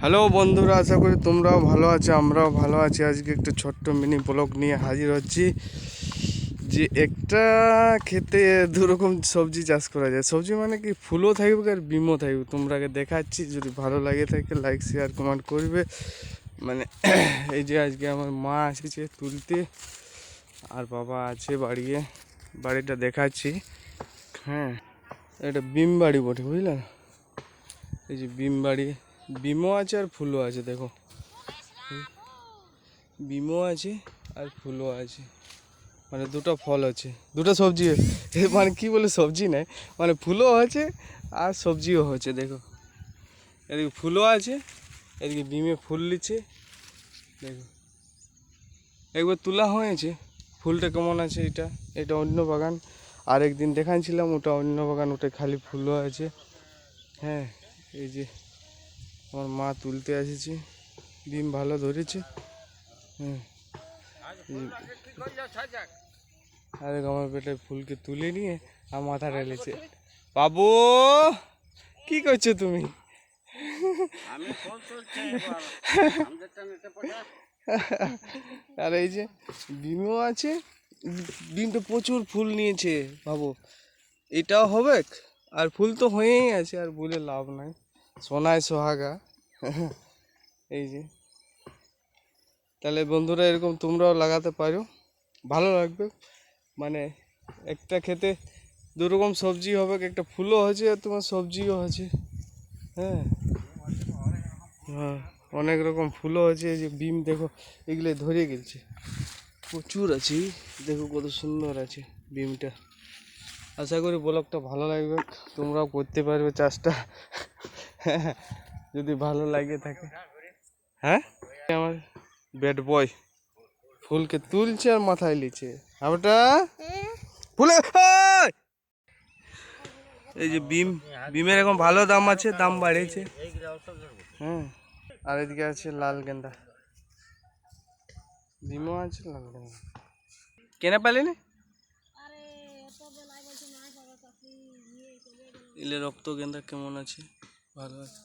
Hello বন্ধুরা, আশা করি তোমরাও ভালো আছো, আমরাও ভালো আছি। আজকে একটা ছোট্ট মিনি ব্লগ নিয়ে হাজির হচ্ছি। যে একটা খেতে দুরকম সবজি চাষ করা যায়। সবজি মানে কি, ফুলও থাকবে আর বিমও থাকবে। তোমরাকে দেখাচ্ছি, যদি ভালো লাগে থাকে লাইক শেয়ার কমেন্ট করবে। মানে এই যে আজকে আমার মা এসেছে তুলতে, আর বাবা আছে বাড়িটা দেখাচ্ছি। হ্যাঁ, এটা বিম বাড়ি বটে, বুঝলে? এই যে বিম বাড়ি, বিমও আছে আর ফুলও আছে। দেখো, বিমও আছে আর ফুলও আছে, মানে দুটো ফল আছে, দুটো সবজি। মানে কি বলে, সবজি নাই, মানে ফুলও আছে আর সবজিও হচ্ছে। দেখো, এদিকে ফুলও আছে, এদিকে বিমে ফুল নিচ্ছে। দেখো, একবার তোলা হয়েছে। ফুলটা কেমন আছে, এটা অন্য বাগান। আর একদিন দেখাচ্ছিলাম, ওটা অন্য বাগান, ওটা খালি ফুলও আছে। হ্যাঁ, এই যে আমার মা তুলতে এসেছে, ডিম ভালো ধরেছে। হুম, আর আমার বেটা ফুলকে তুলে নিয়ে আর মাথা ঢেলেছে। বাবু, কি করছো তুমি? আর এই যে ডিমও আছে, ডিমটা প্রচুর ফুল নিয়েছে। ভাবো, এটাও হবে, আর ফুল তো হয়েই আছে, আর বলে লাভ নাই। সোনায় সোহাগা। এই যে, তাহলে বন্ধুরা এরকম তোমরাও লাগাতে পারো, ভালো লাগবে। মানে একটা খেতে দুরকম সবজি হবে, একটা ফুলও হয়েছে আর তোমার সবজিও হয়েছে। হ্যাঁ, হ্যাঁ, অনেক রকম ফুলও হয়েছে। এই যে বিম দেখো, এগুলো ধরে গেছে, প্রচুর আছে। দেখো কত সুন্দর আছে বিমটা। আশা করি ব্লগটা ভালো লাগবে, তোমরাও করতে পারবে চাষটা। যদি ভালো লাগে থাকে। হ্যাঁ, আমার ব্যাড বয় ফুলকে তুলছে আর মাথায় লিছে। আবারটা ফুলে এই যে বিমের এখন ভালো দাম আছে, দাম বাড়িয়েছে। হ্যাঁ, আর এদিকে আছে লাল গেন্দা, বিমও আছে, লাল গেন্দা। কেনা পেলে না এলে রক্ত গেন্দা কেমন আছে, ভালো আছে।